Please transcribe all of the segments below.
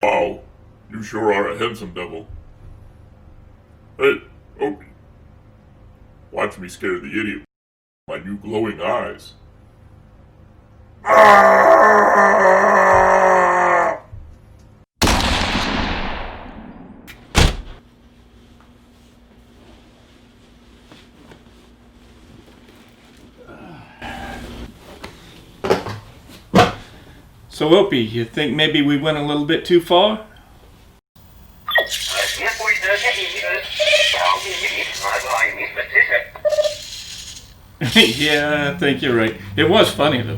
Wow, you sure are a handsome devil. Hey, Opie, watch me scare the idiot with my new glowing eyes. Ah! So Opie, you think maybe we went a little bit too far? Yeah, I think you're right. It was funny though.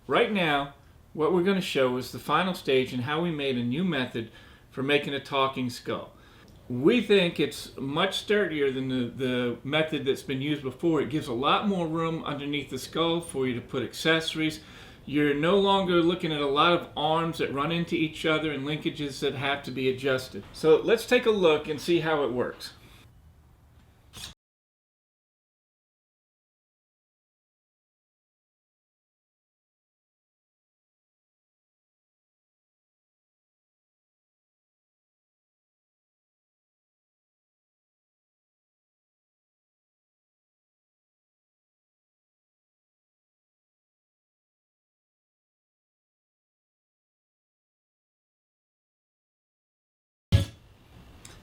Right now, what we're going to show is the final stage and how we made a new method for making a talking skull. We think it's much sturdier than the method that's been used before. It gives a lot more room underneath the skull for you to put accessories. You're no longer looking at a lot of arms that run into each other and linkages that have to be adjusted. So let's take a look and see how it works.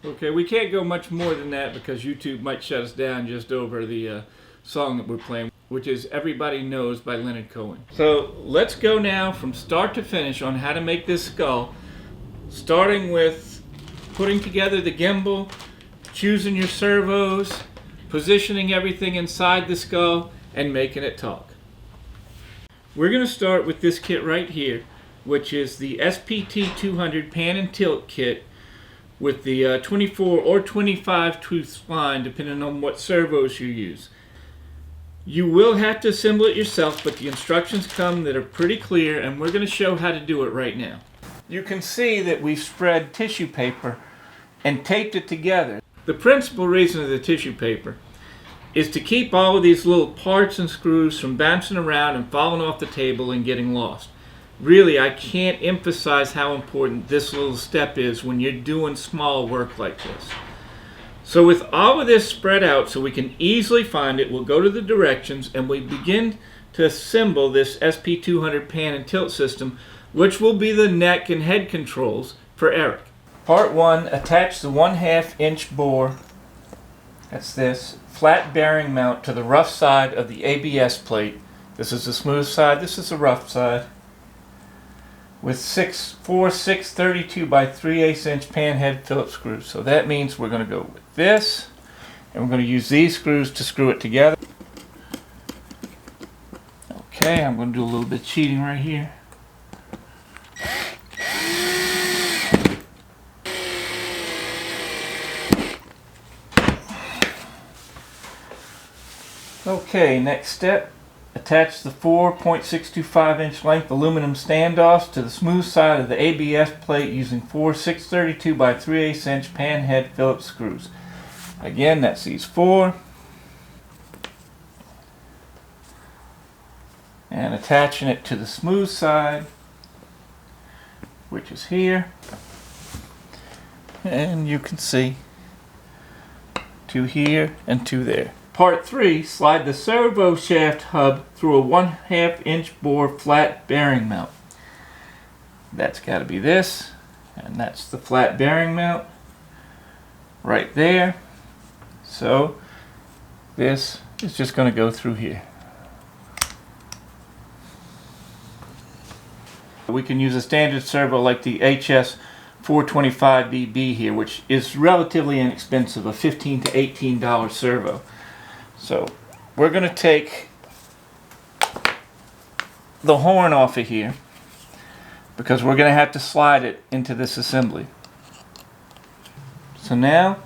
Okay, we can't go much more than that because YouTube might shut us down just over the song that we're playing, which is Everybody Knows by Leonard Cohen. So let's go now from start to finish on how to make this skull, starting with putting together the gimbal, choosing your servos, positioning everything inside the skull, and making it talk. We're going to start with this kit right here, which is the SPT200 pan and tilt kit with the 24 or 25 tooth spline, depending on what servos you use. You will have to assemble it yourself, but the instructions come that are pretty clear, and we're going to show how to do it right now. You can see that we've spread tissue paper and taped it together. The principal reason of the tissue paper is to keep all of these little parts and screws from bouncing around and falling off the table and getting lost. Really, I can't emphasize how important this little step is when you're doing small work like this. So with all of this spread out so we can easily find it, we'll go to the directions and we begin to assemble this SP200 pan and tilt system, which will be the neck and head controls for Eric. Part 1, attach the 1/2 inch bore, that's this, flat bearing mount to the rough side of the ABS plate. This is the smooth side, this is the rough side, with 4 6/32 by 3/8 inch pan head Phillips screws. So that means we're going to go with this, and we're going to use these screws to screw it together. Okay, I'm going to do a little bit of cheating right here. Okay, next step. Attach the 4.625-inch length aluminum standoffs to the smooth side of the ABS plate using 4 632 by 3/8 inch pan head Phillips screws. Again, that's these 4. And attaching it to the smooth side, which is here. And you can see 2 here and 2 there. Part 3, slide the servo shaft hub through a 1/2 inch bore flat bearing mount. That's got to be this, and that's the flat bearing mount right there. So this is just going to go through here. We can use a standard servo like the HS 425BB here, which is relatively inexpensive, a $15 to $18 servo. So we're going to take the horn off of here because we're going to have to slide it into this assembly. So now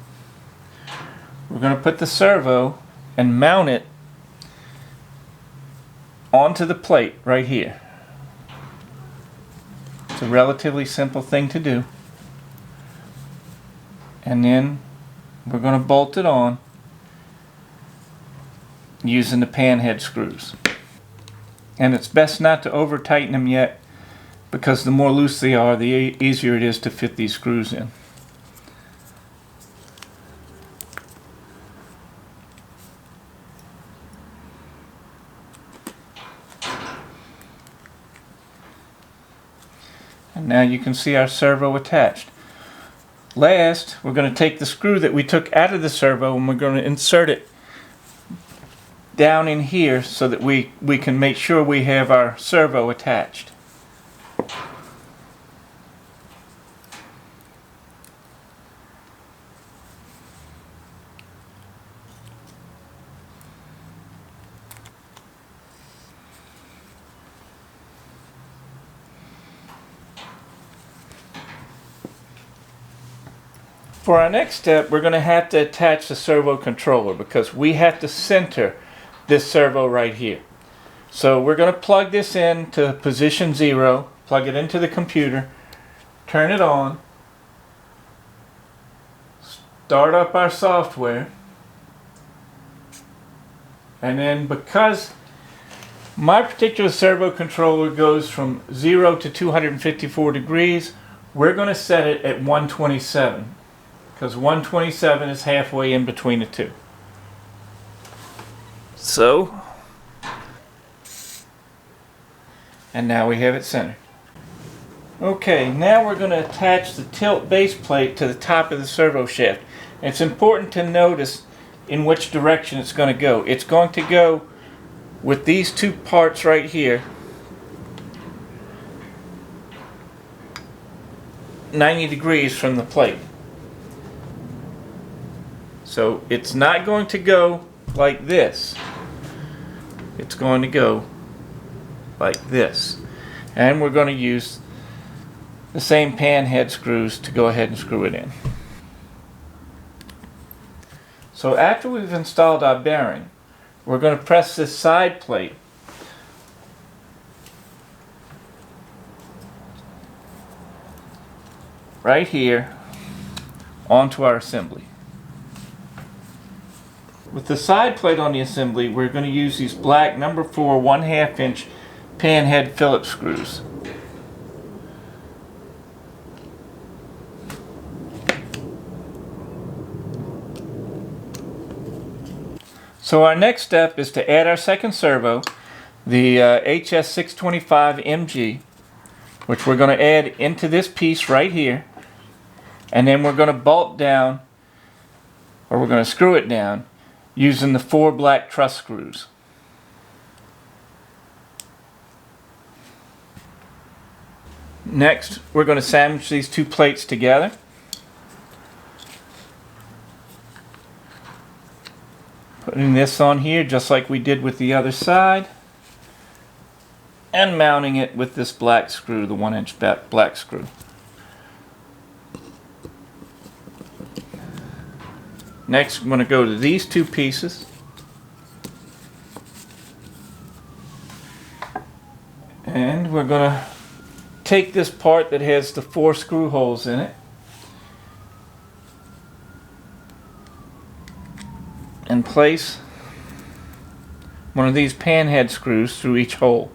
we're going to put the servo and mount it onto the plate right here. It's a relatively simple thing to do. And then we're going to bolt it on using the pan head screws. And it's best not to over tighten them yet, because the more loose they are, the easier it is to fit these screws in. And now you can see our servo attached. Last, we're going to take the screw that we took out of the servo and we're going to insert it down in here so that we can make sure we have our servo attached. For our next step, we're going to have to attach the servo controller because we have to center this servo right here. So we're going to plug this in to position 0, plug it into the computer, turn it on, start up our software, and then because my particular servo controller goes from 0 to 254 degrees, we're going to set it at 127 because 127 is halfway in between the two. So, and now we have it centered. Okay, now we're going to attach the tilt base plate to the top of the servo shaft. It's important to notice in which direction it's going to go. It's going to go with these two parts right here, 90 degrees from the plate. So it's not going to go like this. It's going to go like this. And we're going to use the same pan head screws to go ahead and screw it in. So after we've installed our bearing, we're going to press this side plate right here onto our assembly. With the side plate on the assembly, we're going to use these black number 4 1/2 inch pan head Phillips screws. So our next step is to add our second servo, the HS 625 MG, which we're going to add into this piece right here, and then we're going to bolt down, or we're going to screw it down using the 4 black truss screws. Next, we're going to sandwich these two plates together. Putting this on here just like we did with the other side, and mounting it with this black screw, the 1-inch black screw. Next, I'm going to go to these two pieces we're going to take this part that has the 4 screw holes in it and place one of these pan head screws through each hole.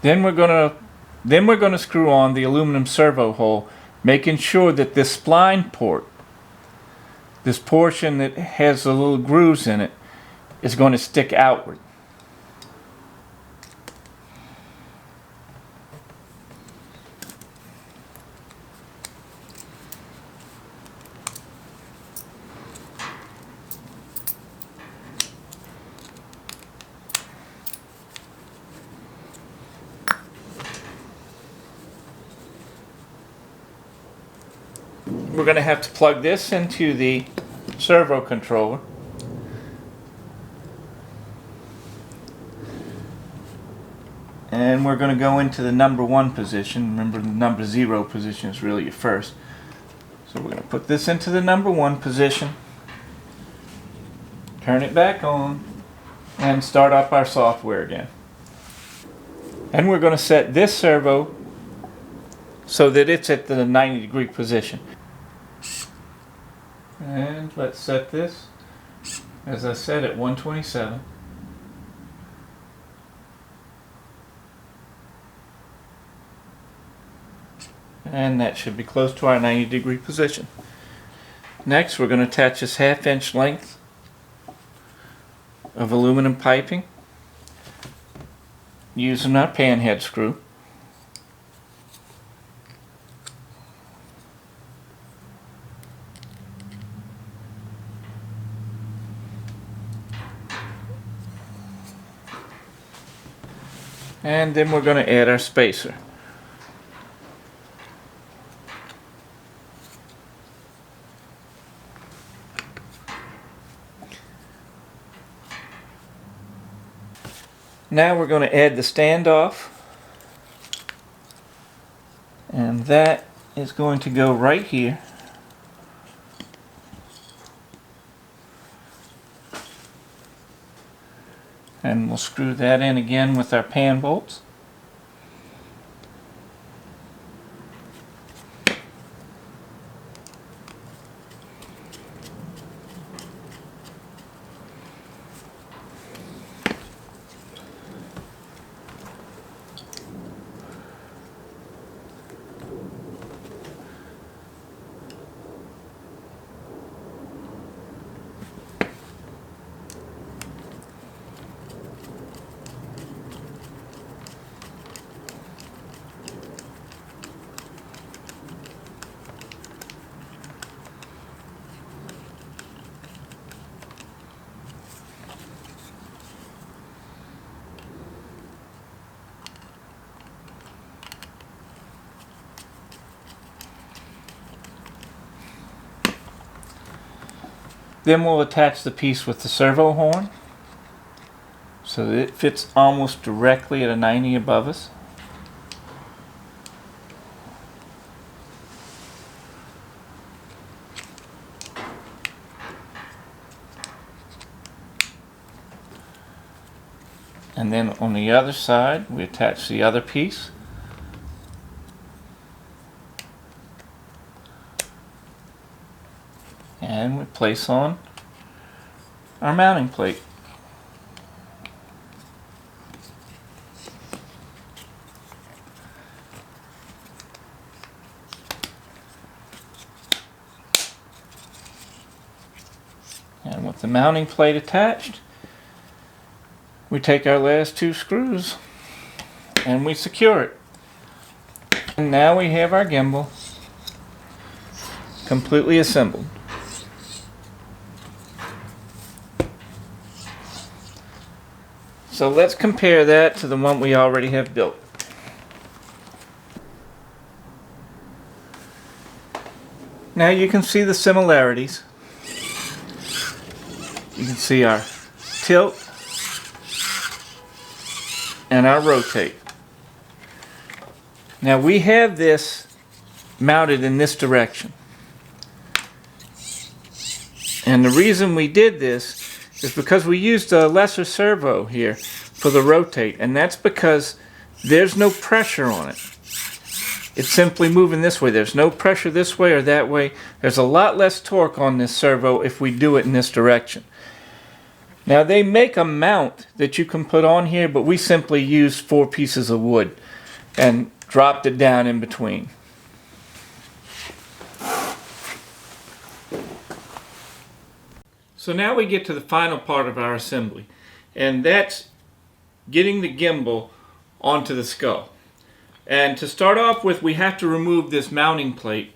Then we're going to screw on the aluminum servo hole, making sure that this spline port, this portion that has the little grooves in it, is going to stick outward. We're going to have to plug this into the servo controller. And we're going to go into the number 1 position. Remember, the number 0 position is really your first. So we're going to put this into the number 1 position, turn it back on, and start up our software again. And we're going to set this servo so that it's at the 90-degree position. And let's set this, as I said, at 127. And that should be close to our 90-degree position. Next, we're going to attach this 1/2 inch length of aluminum piping using our pan head screw. And then we're going to add our spacer. Now we're going to add the standoff, and that is going to go right here. And we'll screw that in again with our pan bolts. Then we'll attach the piece with the servo horn so that it fits almost directly at a 90 above us. And then on the other side, we attach the other piece. And we place on our mounting plate. And with the mounting plate attached, we take our last 2 screws and we secure it. And now we have our gimbal completely assembled. So let's compare that to the one we already have built. Now you can see the similarities. You can see our tilt and our rotate. Now we have this mounted in this direction. And the reason we did this is because we used a lesser servo here for the rotate, and that's because there's no pressure on it. It's simply moving this way. There's no pressure this way or that way. There's a lot less torque on this servo if we do it in this direction. Now they make a mount that you can put on here, but we simply used 4 pieces of wood and dropped it down in between. So now we get to the final part of our assembly, and that's getting the gimbal onto the skull. And to start off with, we have to remove this mounting plate.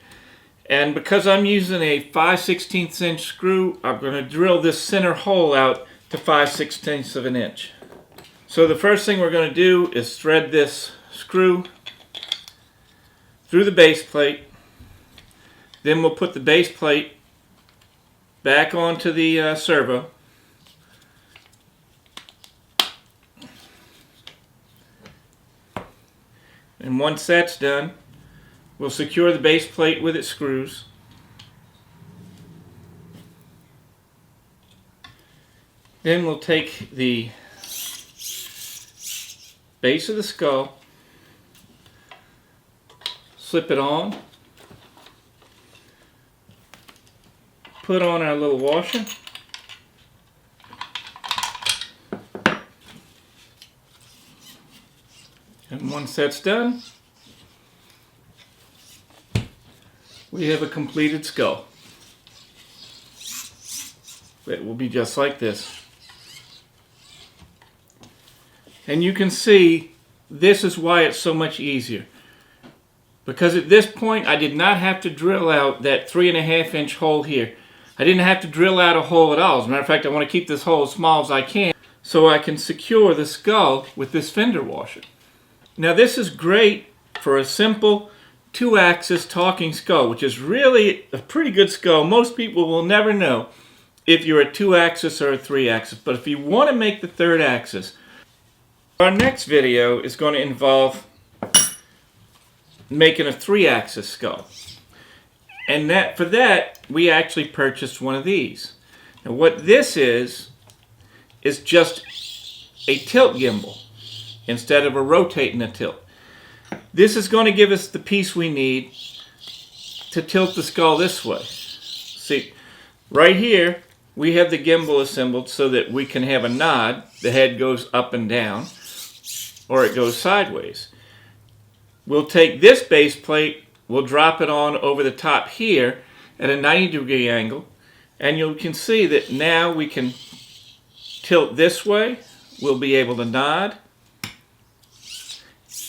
And because I'm using a 5/16 inch screw, I'm going to drill this center hole out to 5/16 of an inch. So the first thing we're going to do is thread this screw through the base plate. Then we'll put the base plate back onto the servo. And once that's done, we'll secure the base plate with its screws. Then we'll take the base of the skull, slip it on, put on our little washer, and once that's done, we have a completed skull. It will be just like this. And you can see this is why it's so much easier. Because at this point I did not have to drill out that 3.5 inch hole here. I didn't have to drill out a hole at all. As a matter of fact, I want to keep this hole as small as I can so I can secure the skull with this fender washer. Now this is great for a simple 2-axis talking skull, which is really a pretty good skull. Most people will never know if you're a 2-axis or a 3-axis, but if you want to make the 3rd axis, our next video is going to involve making a 3-axis skull. And for that, we actually purchased one of these. Now what this is just a tilt gimbal instead of a rotating a tilt. This is going to give us the piece we need to tilt the skull this way. See, right here, we have the gimbal assembled so that we can have a nod. The head goes up and down, or it goes sideways. We'll take this base plate, we'll drop it on over the top here at a 90-degree angle, and you can see that now we can tilt this way, we'll be able to nod,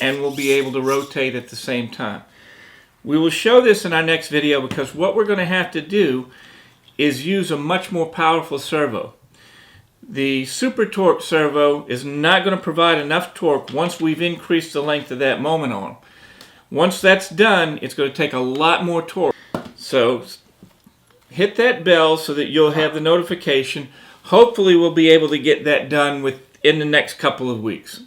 and we'll be able to rotate at the same time. We will show this in our next video because what we're going to have to do is use a much more powerful servo. The super torque servo is not going to provide enough torque once we've increased the length of that moment arm. Once that's done, it's going to take a lot more torque. So hit that bell so that you'll have the notification. Hopefully we'll be able to get that done within the next couple of weeks.